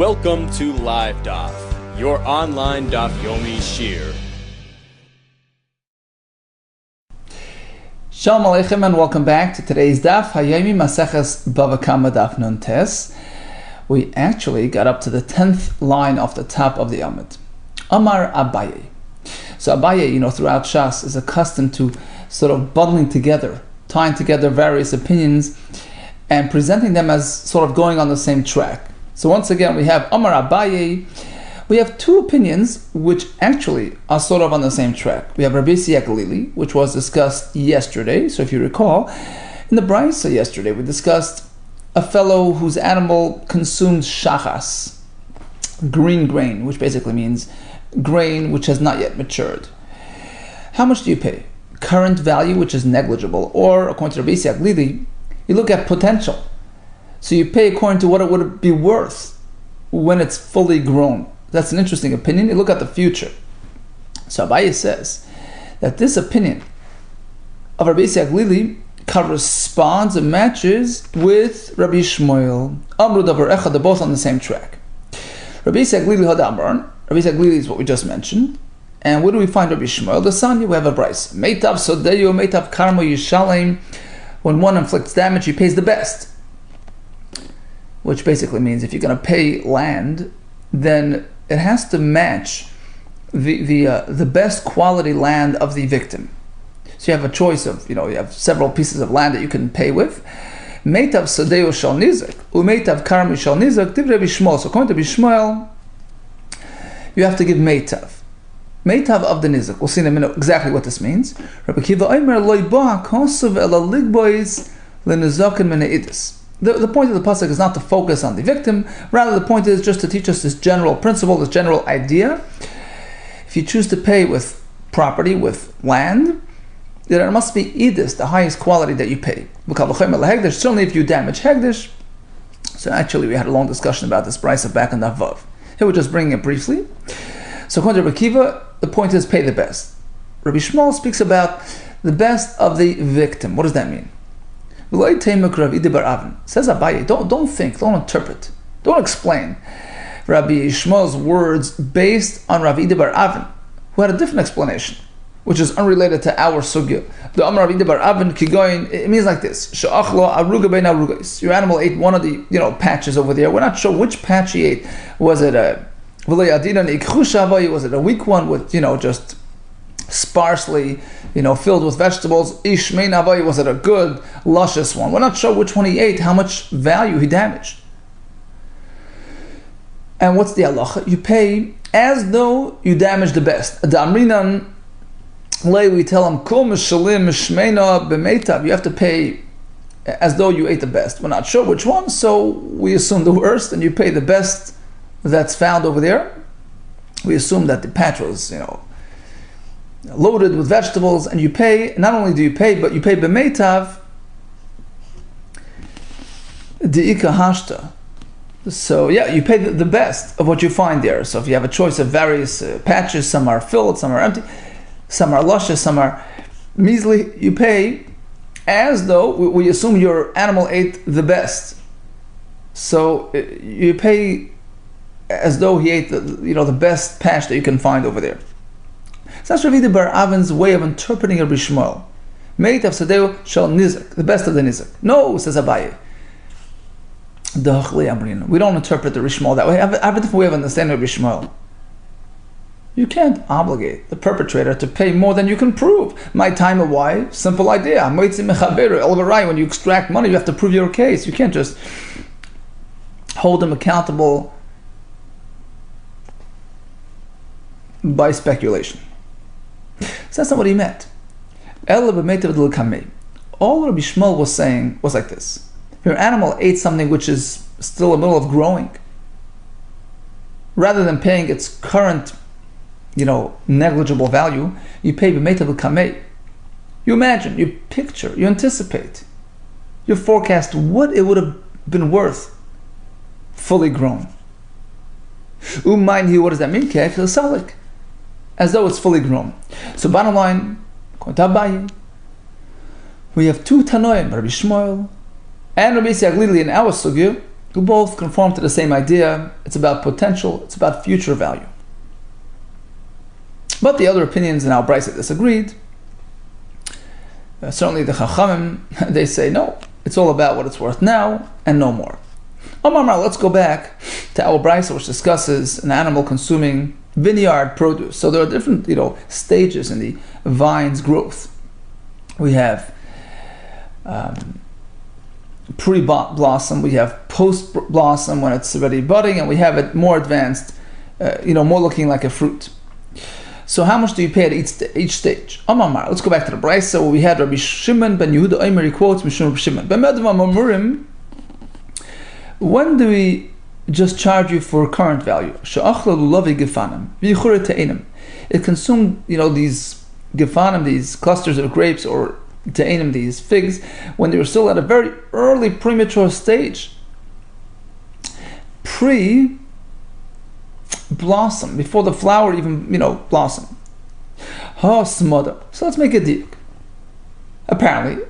Welcome to Live DAF, your online DAF Yomi Shir. Shalom Aleichem and welcome back to today's DAF Hayomi Maseches Bava Kamma Daf Nun Tes. We actually got up to the 10th line off the top of the Amud. Amar Abaye. So Abaye, throughout Shas is accustomed to sort of bundling together, tying together various opinions and presenting them as sort of going on the same track. So once again, we have Amar Abaye. We have two opinions which actually are sort of on the same track. We have Rabbi Yehuda Kessler, which was discussed yesterday. So if you recall, in the Brisa yesterday, we discussed a fellow whose animal consumed shachas, green grain, which basically means grain which has not yet matured. How much do you pay? Current value, which is negligible, or according to Rabbi Yehuda Kessler, you look at potential. So you pay according to what it would be worth when it's fully grown. That's an interesting opinion. You look at the future. So Abaye says that this opinion of Rabbi Yehuda Kessler corresponds and matches with Rabbi Shmuel. Amru davar echad, they're both on the same track. Rabbi Yehuda Kessler had Amran. Rabbi Yehuda Kessler is what we just mentioned. And where do we find Rabbi Shmuel? The Sanya, we have a Bryce. Meitav sodeyu, meitav karmo yishalem. When one inflicts damage, he pays the best. Which basically means if you're going to pay land, then it has to match the best quality land of the victim. So you have a choice of, you have several pieces of land that you can pay with. Meitav sadeu shal nizak, umeitav karmi shal nizak, divrei bishmol. So according to Bishmuel, you have to give meitav. Meitav of the nizak. We'll see in a minute exactly what this means. Rabbi Kiva Omer loy ba kosav ela ligbois lenizaken meneidis. The point of the pasuk is not to focus on the victim. Rather, the point is just to teach us this general principle, this general idea. If you choose to pay with property, with land, then it must be idis, the highest quality that you pay. Certainly if you damage hegdish. So actually we had a long discussion about this brisa back in Vav. Here we're just bringing it briefly. So according to Rabbi Kiva, the point is pay the best. Rabbi Shmuel speaks about the best of the victim. What does that mean? Says Abaye, don't think, don't interpret, don't explain Rabbi Shmuel's words based on Rav Ida bar Avin, who had a different explanation, which is unrelated to our sugya. The Amar Rav Ida bar Avin kigoyin, it means like this: She'achlo aruga bein arugos. Your animal ate one of the patches over there. We're not sure which patch he ate. Was it a was it a weak one with just sparsely filled with vegetables? Ishmein Avay, was it a good luscious one? We're not sure which one he ate, how much value he damaged. And what's the halacha? You pay as though you damaged the best. Damrinan lay, we tell him kol mishalim mishmeina b'meitav. You have to pay as though you ate the best. We're not sure which one, so we assume the worst, and you pay the best that's found over there. We assume that the patch was loaded with vegetables, and you pay. Not only do you pay, but you pay b'meitav de'ika hashta. So you pay the best of what you find there. So if you have a choice of various patches, some are filled, some are empty, some are luscious, some are measly, you pay as though we assume your animal ate the best. So you pay as though he ate the best patch that you can find over there. So that's Rav Ida bar Avin's way of interpreting Rabbi Shmuel. Meitav sadeu shel nizak, the best of the nizak. No, says Abaye. We don't interpret the Rabbi Shmuel that way. I have a different way of understanding Rabbi Shmuel. You can't obligate the perpetrator to pay more than you can prove. My time of why? Simple idea. When you extract money, you have to prove your case. You can't just hold them accountable by speculation. So that's not what he meant. All Rabbi Shmuel was saying was like this: if your animal ate something which is still in the middle of growing, rather than paying its current, negligible value, you pay b'meitav kamei. You imagine, you picture, you anticipate, you forecast what it would have been worth fully grown. What does that mean? As though it's fully grown. So bottom line, we have two Tanoim, Rabbi Shmuel and Rabbi Yehuda Kessler in our sugya, who both conform to the same idea. It's about potential, it's about future value. But the other opinions in our Brisa disagreed. Certainly the Chachamim, they say no, it's all about what it's worth now and no more. Let's go back to our Brisa, which discusses an animal consuming vineyard produce. So there are different, stages in the vine's growth. We have pre-blossom, we have post-blossom when it's already budding, and we have it more advanced, more looking like a fruit. So how much do you pay at each stage? Let's go back to the Brisa where we had Rabbi Shimon ben Yehuda Omer, he quotes Mishum Shimon. When do we just charge you for current value? It consumed, these gefanim, these clusters of grapes, or te'enim, these figs, when they were still at a very early premature stage. Blossom, before the flower even, blossom. So let's make a diuk. Apparently,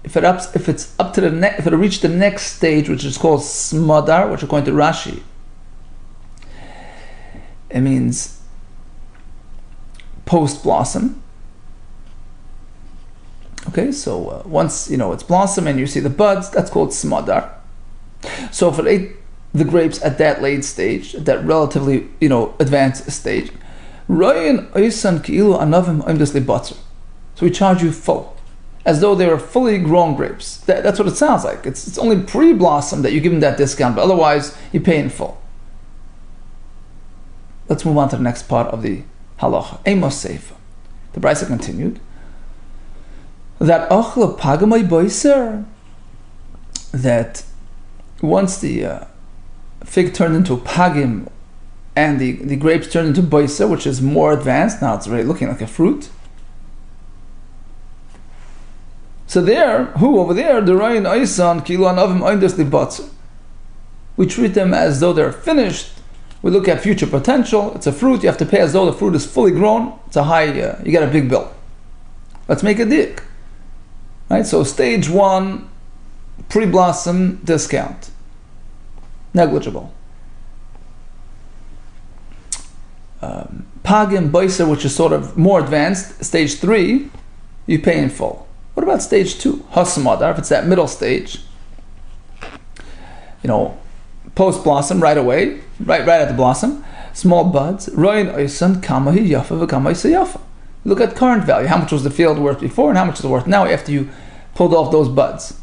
if it reached the next stage, which is called smadar, which according to Rashi, it means post-blossom. Okay, so once it's blossom and you see the buds, that's called smadar. So if it ate the grapes at that late stage, at that relatively advanced stage, so we charge you full, as though they were fully grown grapes. That's what it sounds like. It's only pre-blossom that you give them that discount, but otherwise you pay in full. Let's move on to the next part of the halacha. Amos Seifa. The Brisa continued that that once the fig turned into pagim and the grapes turned into boiser, which is more advanced, now it's really looking like a fruit. So over there, the Rayin Aisan Kilo Anavim Oindes Libatzer. We treat them as though they're finished. We look at future potential. It's a fruit. You have to pay as though the fruit is fully grown. It's a high. You get a big bill. Let's make a diuk. Right. So stage 1, pre-blossom discount, negligible. Pagim boiser, which is sort of more advanced, stage 3, you pay in full. What about stage 2? Hasamadar, if it's that middle stage, post-blossom, right away, right at the blossom, small buds, roin oisan kamahi yafa v'kamahi yafa. Look at current value. How much was the field worth before and how much is it worth now after you pulled off those buds?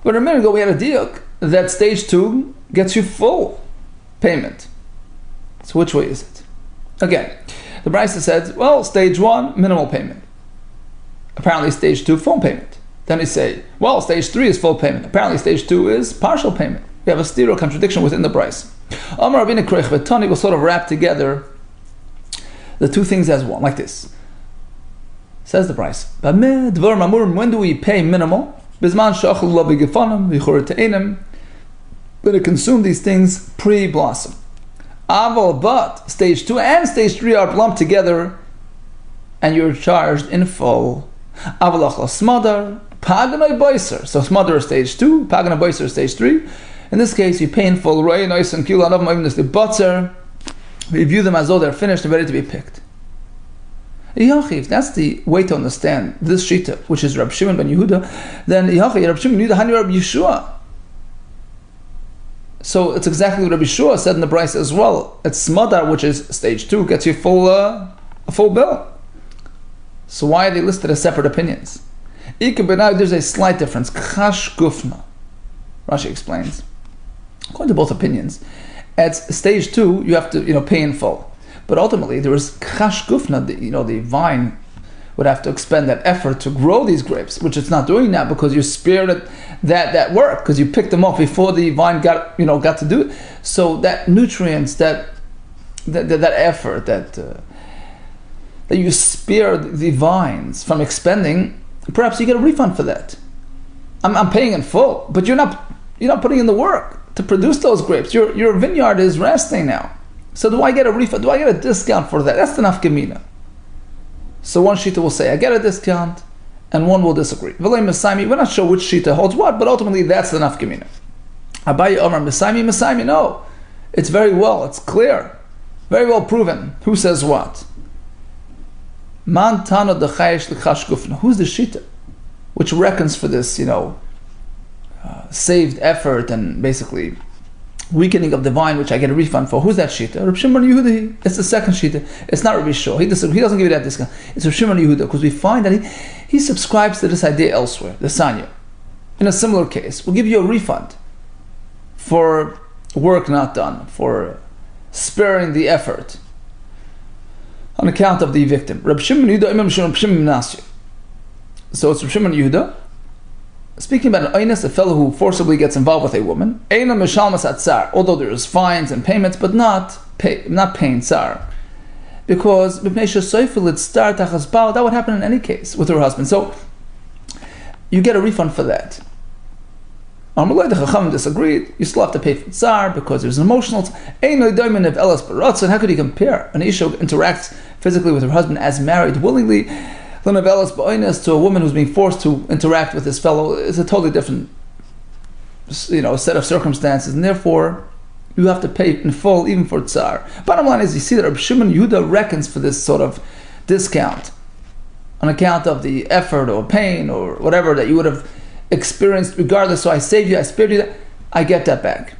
But a minute ago we had a diuk that stage 2 gets you full payment. So which way is it? Again, the Brisa said, well, stage 1, minimal payment. Apparently stage 2, full payment. Then they say, well, stage 3 is full payment. Apparently stage 2 is partial payment. We have a stereo contradiction within the Brisa. Amar Rabbeinu Kreich V'Tani will sort of wrap together the two things as one, like this. Says the Brisa. When do we pay minimal? When it consume these things pre-blossom. But stage 2 and stage 3 are lumped together and you're charged in full. Smadar, Paganoi Boiser. So Smadar is stage 2, Paganoi Boiser is stage 3. In this case, you pay in full. We view them as though they're finished and ready to be picked. If that's the way to understand this shita, which is Rabbi Shimon ben Yehuda, then Rabbi Shimon ben Yehuda, Hani Rabbi Yeshua. So it's exactly what Rabbi Yeshua said in the Brisa as well. It's Smadar, which is stage 2, gets you a full bill. So why are they listed as separate opinions? There's a slight difference. Chash gufna. Rashi explains. According to both opinions, at stage 2 you have to pay in full. But ultimately there is chash gufna. The vine would have to expend that effort to grow these grapes, which it's not doing now because you spared that work, because you picked them off before the vine got to do it. So that nutrients, that effort, that you spared the vines from expending, perhaps you get a refund for that. I'm paying in full, but you're not putting in the work to produce those grapes. Your vineyard is resting now. So do I get a refund? Do I get a discount for that? That's the nafkamina. So one shita will say I get a discount, and one will disagree. We're not sure which shita holds what, but ultimately that's the nafkamina. Abaye Omar Mesaimi, no. It's very well, it's clear, very well proven. Who says what? Man Tano Dechayesh L'chash Gufna. Who's the Shita? Which reckons for this, saved effort and basically weakening of the vine, which I get a refund for. Who's that Shita? Rabbi Shimon Yehuda. It's the second Shita. It's not Rabbi Shua. He doesn't give you that discount. It's Rabbi Shimon Yehuda, because we find that he subscribes to this idea elsewhere, the Sanya. In a similar case, we'll give you a refund for work not done, for sparing the effort on account of the victim. Rabbi Shimon Yehuda, Imam Shimon Nasir. So it's Rabbi Shimon Yehuda speaking about an oinus, a fellow who forcibly gets involved with a woman. Eina mishalmas atzar, although there is fines and payments, but not paying tsar, because that would happen in any case with her husband. So you get a refund for that. Amalei the Chacham disagreed. You still have to pay for tsar because there's an emotional. How could you compare an isha who interacts physically with her husband as married willingly to a woman who's being forced to interact with this fellow? It's a totally different, set of circumstances, and therefore you have to pay in full even for tsar. Bottom line is, you see that Rabbi Shimon Yehuda reckons for this sort of discount on account of the effort or pain or whatever that you would have experienced regardless. So I saved you, I spared you that, I get that back.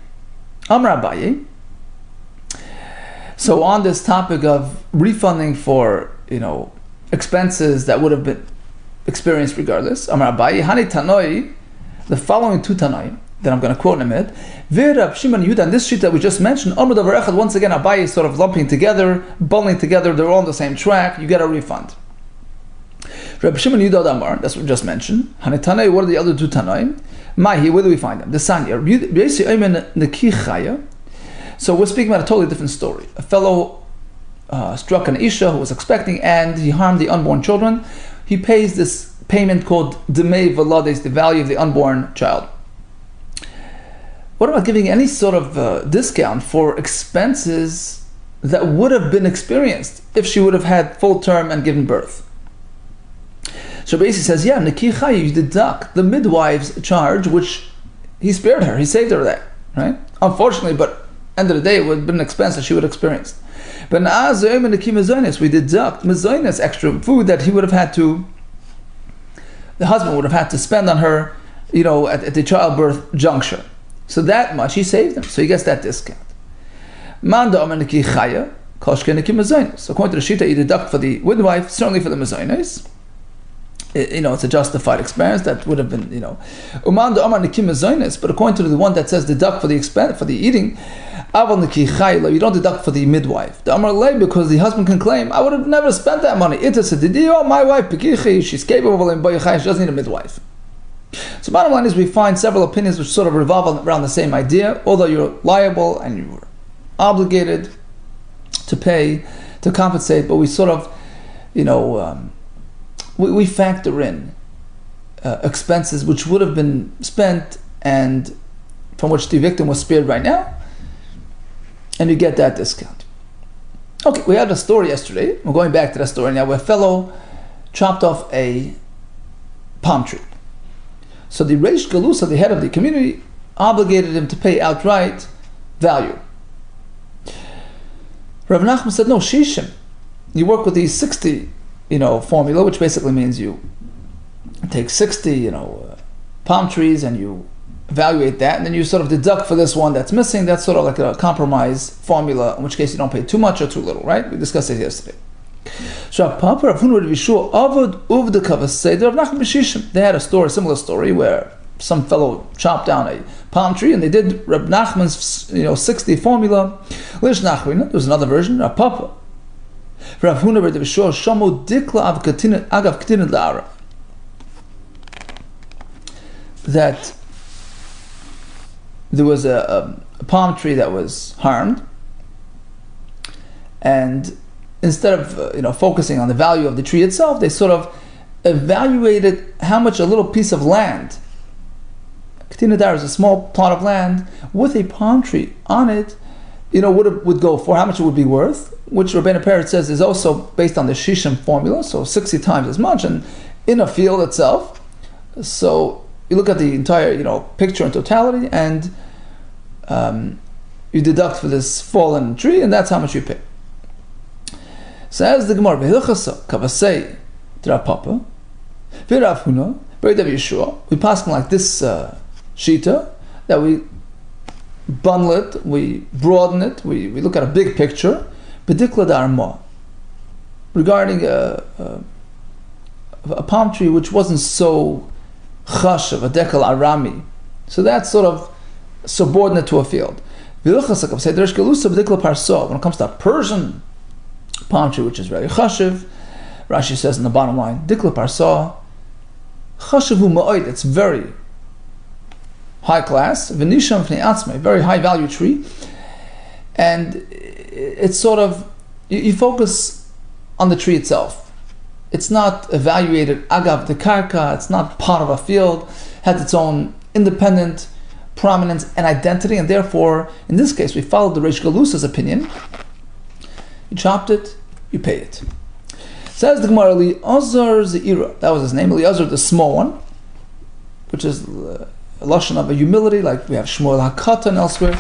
Amar Abaye. So on this topic of refunding for expenses that would have been experienced regardless, Amar Abaye, Hani Tanoi, the following two Tanoi that I'm going to quote in a minute, Rab Shimon Yehuda, and this sheet that we just mentioned, Amar Davar Echad, once again Abaye is sort of lumping together, bundling together, they're all on the same track, you get a refund. Rabbi Shimon Yehuda Amar, that's what we just mentioned. Hani Tanoi, what are the other two Tanoim? Mahi, where do we find them? The Sanya. So we're speaking about a totally different story. A fellow struck an Isha who was expecting, and he harmed the unborn children. He pays this payment called Wed May, the value of the unborn child. What about giving any sort of discount for expenses that would have been experienced if she would have had full term and given birth? So basically says, yeah, you deduct the midwife's charge, which he spared her, he saved her that, right? Unfortunately, but end of the day, it would have been an expense that she would have experienced. But we deduct mezonos, extra food that he would have had to, the husband would have had to spend on her, at the childbirth juncture. So that much he saved him, so he gets that discount. So according to the Shita, you deduct for the midwife, certainly for the mezonos. It's a justified expense that would have been, but according to the one that says deduct for the expense, for the eating, you don't deduct for the midwife. Because the husband can claim, I would have never spent that money. My wife, she's capable, she doesn't need a midwife. So bottom line is, we find several opinions which sort of revolve around the same idea, although you're liable and you're obligated to pay, to compensate, but we sort of, we factor in expenses which would have been spent and from which the victim was spared right now, and you get that discount. Okay, we had a story yesterday. We're going back to that story now, where a fellow chopped off a palm tree. So the Reish Galusa, the head of the community, obligated him to pay outright value. Rav Nachman said, no, shishim. You work with the 60 formula, which basically means you take 60, palm trees and you evaluate that, and then you sort of deduct for this one that's missing. That's sort of like a compromise formula, in which case you don't pay too much or too little, right? We discussed it yesterday. So they had a similar story, where some fellow chopped down a palm tree, and they did Reb Nachman's 60 formula. There's another version, Papa. That there was a palm tree that was harmed, and instead of focusing on the value of the tree itself, they sort of evaluated how much a little piece of land, Ketina Dar is a small plot of land with a palm tree on it, would go for, how much it would be worth, which Rabbeinu Peretz says is also based on the Shishim formula, so 60 times as much, and in a field itself. So you look at the entire picture in totality, and you deduct for this fallen tree, and that's how much you pay. Says the Gemara, "V'hilchasa kavasei d'Rav Papa, v'Rav Huna, v'Rav Yeshua." We pass like this shita, that we bundle it, we broaden it, we look at a big picture, b'dikla d'arma, regarding a palm tree which wasn't so chashav, a dekel arami. So that's sort of subordinate to a field. When it comes to a Persian palm tree, which is very chashiv, Rashi says in the bottom line, dikla parsa, chashivu ma'oid, it's very high class, v'nisham fnei atzmei, very high value tree, and it's sort of, you focus on the tree itself. It's not evaluated agav de karka, it's not part of a field, has its own independent prominence and identity, and therefore, in this case, we followed the Reish Galusa's opinion. You chopped it, you pay it. Says the Gemara, Eliezer Ze'ira, that was his name, Eliezer the small one, which is a lashon of a humility, like we have Shmuel HaKatan elsewhere.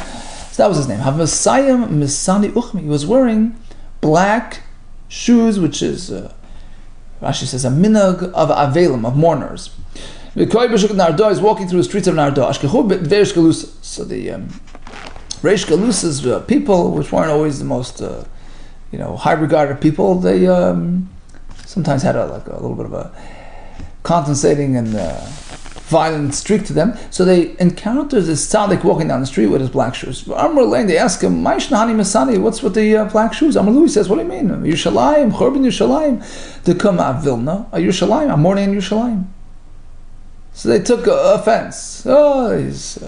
So that was his name. Havasayim Misani Uchmi. He was wearing black shoes, which is, Rashi says, a minhag of avelim, of mourners. Nardo is walking through the streets of Nardo. So the Reish Galusa's people, which weren't always the most high regarded people, they sometimes had a little bit of a compensating and violent streak to them. So they encounter this tzaddik walking down the street with his black shoes. Amr Lane, they ask him, what's with the black shoes? Amr Louis says, what do you mean? Yerushalayim, Chorban Yerushalayim, to come out Vilna, Yerushalayim, I'm mourning in Yerushalayim. So they took offense. Oh, he's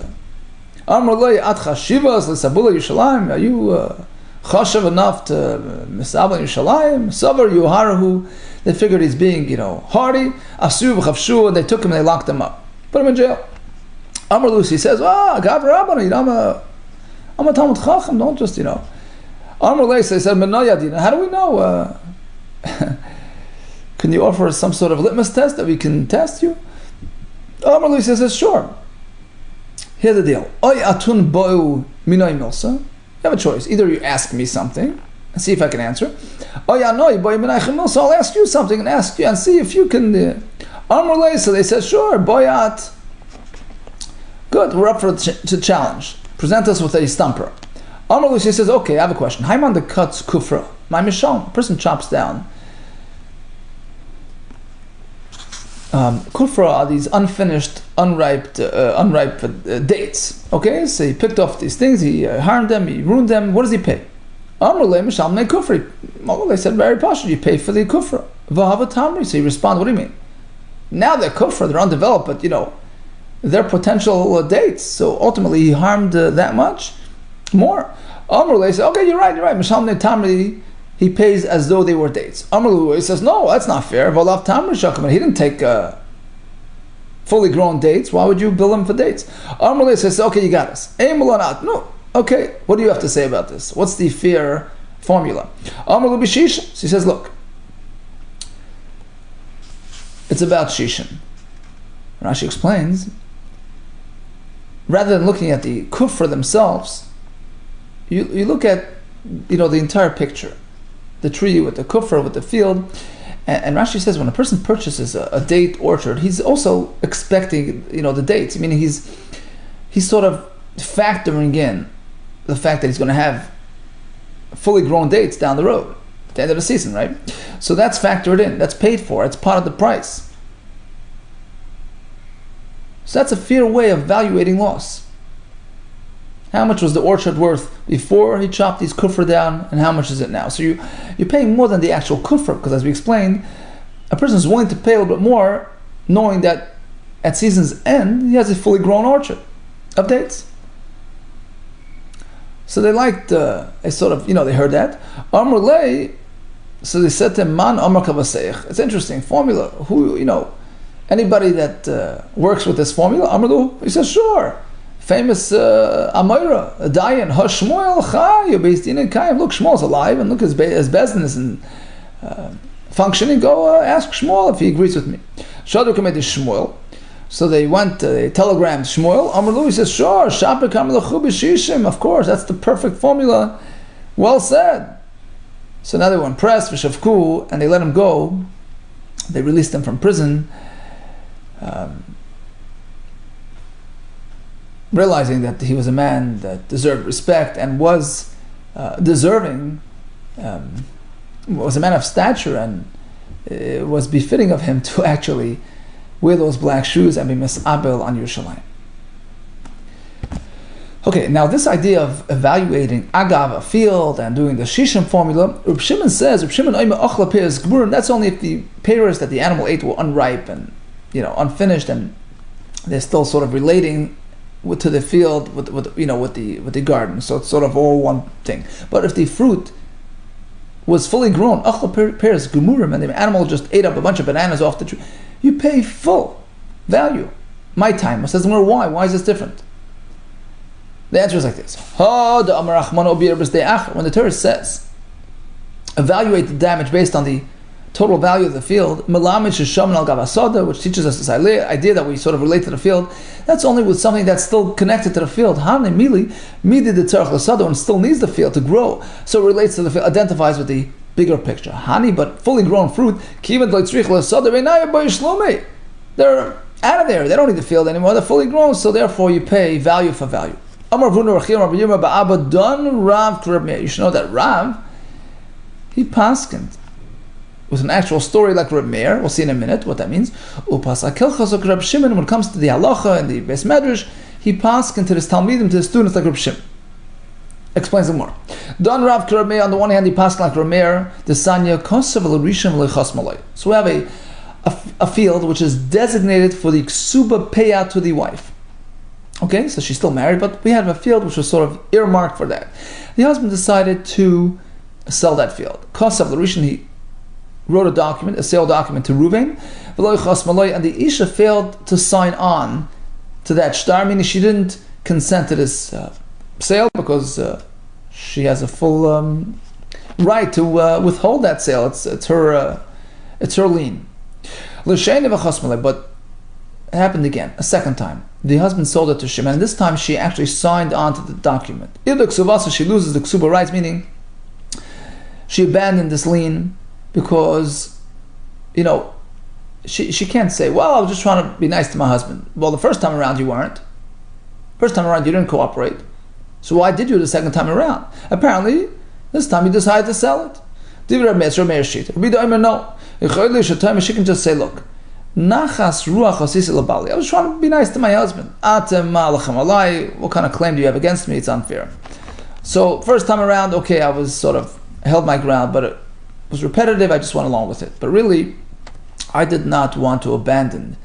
Amr Lay at Chashivas L'Sabula Yerushalayim. Are you chashav enough to misabel Yerushalayim? Savar Yuharahu. They figured he's being, hardy. Asu v'chavshu, and they took him and they locked him up, put him in jail. Amr Lucy says, Gav Rabbana, I'm a Talmud Chacham. Don't just, Amr Lay says, how do we know? Can you offer us some sort of litmus test that we can test you? Amr Lucy says, sure. Here's the deal. Oy atun bo'u minay milsa. You have a choice. Either you ask me something and see if I can answer. Oy anoy bo'u minay milsa. I'll ask you something and ask you and see if you can. Amr Lucy, so they said, sure. Boyat. Good. We're up for to challenge. Present us with a stumper. Amr Lucy says, okay, I have a question. Haiman the cuts kufra. My mishon. A person chops down. Kufra are these unfinished, unripe dates. Okay, so he picked off these things, he harmed them, he ruined them. What does he pay? They said very posh, you pay for the kufra. So he responded, what do you mean? Now they're kufra, they're undeveloped, but they're potential dates. So ultimately he harmed that much more. They said, okay, you're right. He pays as though they were dates. Amr says, no, that's not fair. He didn't take fully grown dates. Why would you bill him for dates? Amr says, okay, you got us. No. Okay, what do you have to say about this? What's the fair formula? Amr she says, look, it's about shishin. Rashi explains, rather than looking at the kufra themselves, you look at the entire picture. The tree with the kufra, with the field. And Rashi says when a person purchases a date orchard, he's also expecting, the dates. Meaning he's sort of factoring in the fact that he's going to have fully grown dates down the road, at the end of the season, right? So that's factored in, that's paid for, it's part of the price. So that's a fair way of evaluating loss. How much was the orchard worth before he chopped these kufra down, and how much is it now? So you're paying more than the actual kufra, because as we explained, a person is willing to pay a little bit more, knowing that at season's end, he has a fully grown orchard of dates. So they liked, they heard that. Amr Lay, so they said to him, Man Amr Kavaseich. It's interesting, formula, anybody that works with this formula, Amr Lu, he says, sure. Famous Amoira, a Dayan, Shmuel Chai, based in Kayim. Look, Shmuel's alive, and look, his Bezdin is functioning. Go ask Shmuel if he agrees with me. Shadu Kamed is Shmuel. So they went, they telegrammed Shmuel. Amar Louis says, sure, Bava Kamma l'chu b'shishim. Of course, that's the perfect formula. Well said. So now they were impressed, v'shavku, and they let him go. They released him from prison, realizing that he was a man that deserved respect and was deserving, was a man of stature, and it was befitting of him to actually wear those black shoes and be misabel on Yerushalayim. Okay, now this idea of evaluating agav, a field, and doing the shishim formula, Reb Shimon says, that's only if the pears that the animal ate were unripe and unfinished, and they're still sort of relating to the field with the garden. So it's sort of all one thing. But if the fruit was fully grown, pears gemurim, and the animal just ate up a bunch of bananas off the tree, you pay full value. My time says, why? Why is this different? The answer is like this. When the Torah says, evaluate the damage based on the total value of the field, which teaches us this idea that we sort of relate to the field, that's only with something that's still connected to the field. And still needs the field to grow. So it relates to the field, identifies with the bigger picture. But fully grown fruit, they're out of there. They don't need the field anymore. They're fully grown. So therefore you pay value for value. You should know that Rav, he paskened with an actual story like Rabbi May. We'll see in a minute what that means. When it comes to the halacha and the Beis Medrash, he paskened to his talmidim, to his students like Rabbi Shimon. Explains it more. Don Rav Rabbi May, on the one hand, he paskened like Rabbi May, the Sanya Kosev l'Rishon l'Chas Malay. So we have a field which is designated for the ksuba payout to the wife. Okay, so she's still married, but we have a field which was sort of earmarked for that. The husband decided to sell that field. Kosev l'Rishon, he wrote a sale document to Reuven, and the Isha failed to sign on to that shtar, meaning she didn't consent to this sale because she has a full right to withhold that sale. It's her lien. But it happened again, a second time. The husband sold it to Shimon, and this time she actually signed on to the document. She loses the ksuba rights, meaning she abandoned this lien because, she can't say, well, I was just trying to be nice to my husband. Well, the first time around you weren't. First time around you didn't cooperate. So why did you the second time around? Apparently, this time you decided to sell it. No. She can just say, look, I was trying to be nice to my husband. What kind of claim do you have against me? It's unfair. So first time around, okay, I was sort of held my ground, but it was repetitive. I just went along with it. But really, I did not want to abandon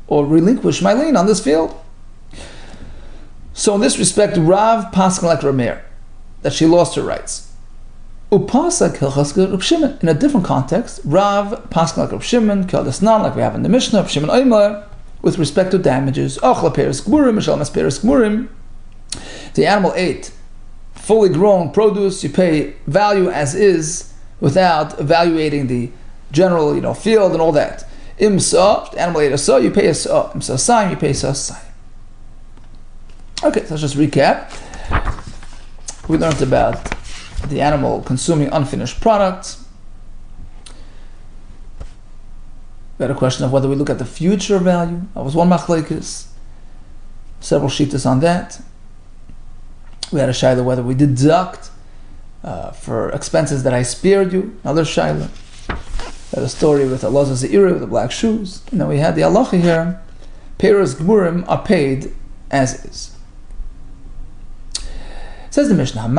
or relinquish my lien on this field. So in this respect, Rav paskin like Rameir, that she lost her rights. Upasak hilchas Reb Shimon. In a different context, Rav paskin like Reb Shimon, Keldesnan, like we have in the Mishnah, Reb Shimon Omer, with respect to damages. Ochla peres gmurim, mishalmas peres gmurim. The animal ate fully grown produce. You pay value as is without evaluating the general, field and all that. Imsa, the animal ate a sa, you pay a sa. Imsa saim, you pay sa saim. Okay, so let's just recap. We learned about the animal consuming unfinished products. We had a question of whether we look at the future value. That was one machlekes. Several shittas on that. We had a shayla whether we deduct for expenses that I spared you. Another shayla. We had a story with Elazar Ze'iri with the black shoes. And then we had the halacha here. Peres gmurim are paid as is. Says the Mishnah, a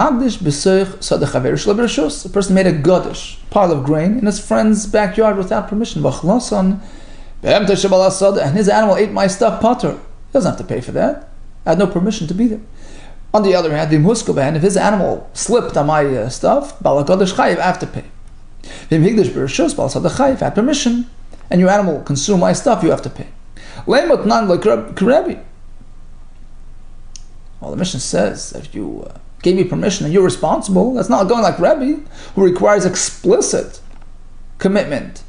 person made a godish, pile of grain, in his friend's backyard without permission. And his animal ate my stuff, potter. He doesn't have to pay for that. I had no permission to be there. On the other hand, if his animal slipped on my stuff, I have to pay. If I had permission, and your animal consumed my stuff, you have to pay. Well, the Mishnah says if you gave me permission and you're responsible, that's not going like Rebbe, who requires explicit commitment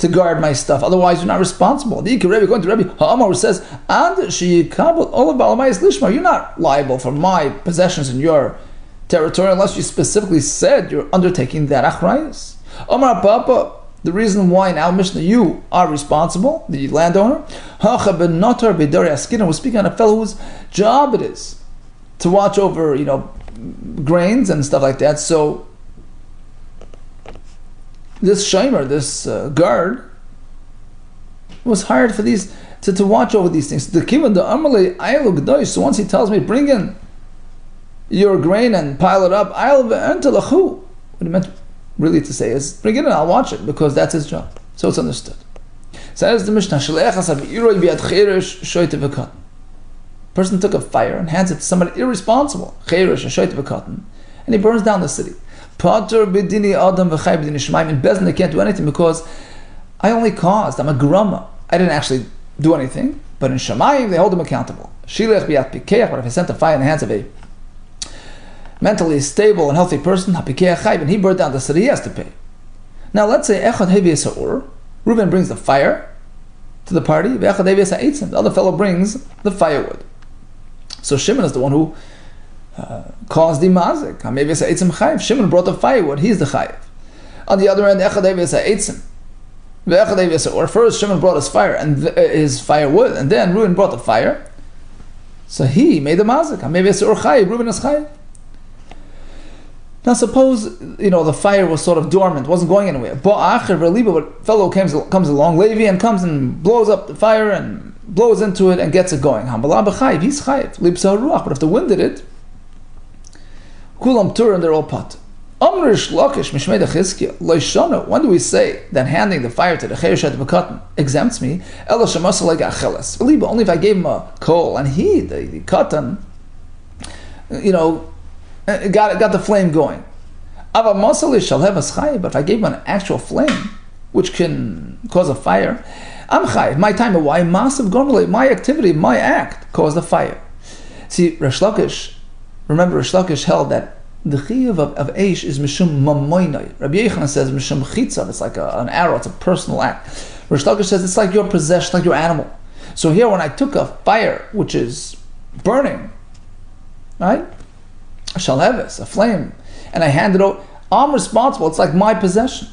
to guard my stuff. Otherwise, you're not responsible. The Rebbe, going to Rabbi Ha'amar, who says, you're not liable for my possessions in your territory unless you specifically said you're undertaking that achrayus. Omar Papa, the reason why in our Mishnah you are responsible, the landowner. We're speaking on a fellow whose job it is to watch over, grains and stuff like that. So this shomer, this guard, was hired for these to watch over these things. So once he tells me, bring in your grain and pile it up, what he meant really to say is, bring it in, I'll watch it, because that's his job. So it's understood. Says the Mishnah, person took a fire and hands it to somebody irresponsible, and he burns down the city. In Bezdin they can't do anything because I only caused, I'm a grama. I didn't actually do anything, but in Shamayim they hold him accountable. But if I sent a fire in the hands of a mentally stable and healthy person, and he burned down the city, he has to pay. Now let's say Reuben brings the fire to the party, the other fellow brings the firewood. So Shimon is the one who caused the mazik. Shimon brought the firewood, he's the chayiv. On the other end, or first Shimon brought his fire and his firewood, and then Reuben brought the fire. So he made the mazik. Reuben is chayiv. Now suppose, the fire was sort of dormant, wasn't going anywhere. But fellow comes along, Levi, and comes and blows up the fire and blows into it and gets it going. He's chayiv. But if the wind did it, kulam tur and they're all pot. When do we say that handing the fire to the cheresh at the katan exempts me? Only if I gave him a coal and he, the katan, got the flame going. But if I gave him an actual flame, which can cause a fire, I'm chayiv. My time of why massive gormally, my activity, my act caused the fire. See, Rish Lakish held that the chiyuv of eish is mishum mamoinai. Rabbi Yehuda says mishum chitzav. It's like an arrow. It's a personal act. Rish Lakish says it's like your possession, like your animal. So here, when I took a fire which is burning, right, a shalheves, a flame, and I handed it over, I'm responsible. It's like my possession.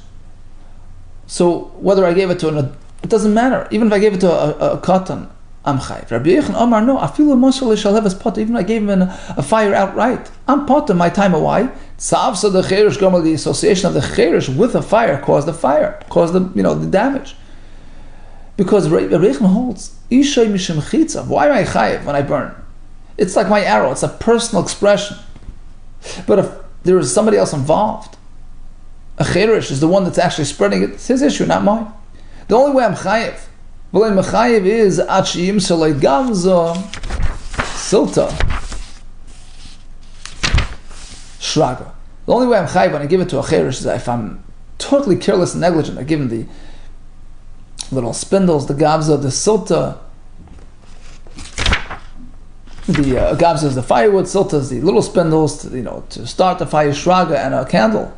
So whether I gave it to it doesn't matter. Even if I gave it to a katan, I'm chayiv. Rabbi Yehuda Amar, no, I feel emotionally shalheves pot. Even if I gave him a fire outright, I'm pot in my time of why. Tzavsa the cheresh gomal, the association of the cheresh with the fire caused the the damage. Because Rabbi Yehuda holds ishay mishum chitzav. Why am I chayiv when I burn? It's like my arrow. It's a personal expression. But if there is somebody else involved, a cheresh is the one that's actually spreading it. It's his issue, not mine. The only way I'm chayiv, is silta shraga. The only way I'm chayiv when I give it to a cheresh is that if I'm totally careless and negligent, I give him the little spindles, the gavza, the silta. The gavza is the firewood, silta is the little spindles to start the fire, shraga, and a candle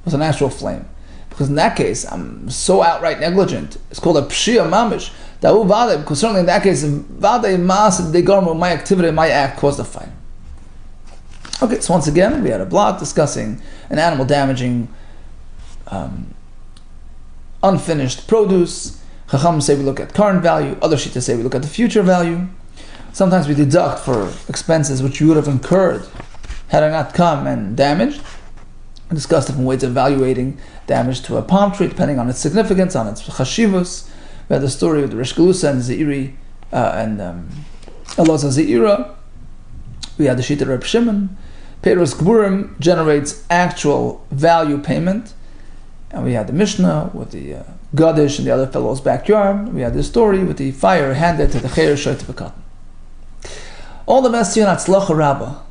with an actual flame. Because in that case, I'm so outright negligent. It's called a pshia mamish. Because certainly in that case, my activity, my act caused the fire. Okay, so once again, we had a block discussing an animal damaging unfinished produce. Chacham say we look at current value. Other shittas say we look at the future value. Sometimes we deduct for expenses which you would have incurred had I not come and damaged. We discussed different ways of evaluating damage to a palm tree, depending on its significance, on its chashivus. We had the story of the Rish Galusa and Zeiri and Elazar Zeira. We had the Shita Reb Shimon. Peiros Gburim generates actual value payment. And we had the Mishnah with the Gadish in the other fellow's backyard. We had the story with the fire handed to the Cheresh Shoyt B'Katan. All the best to you and Atzlacha Rabbah.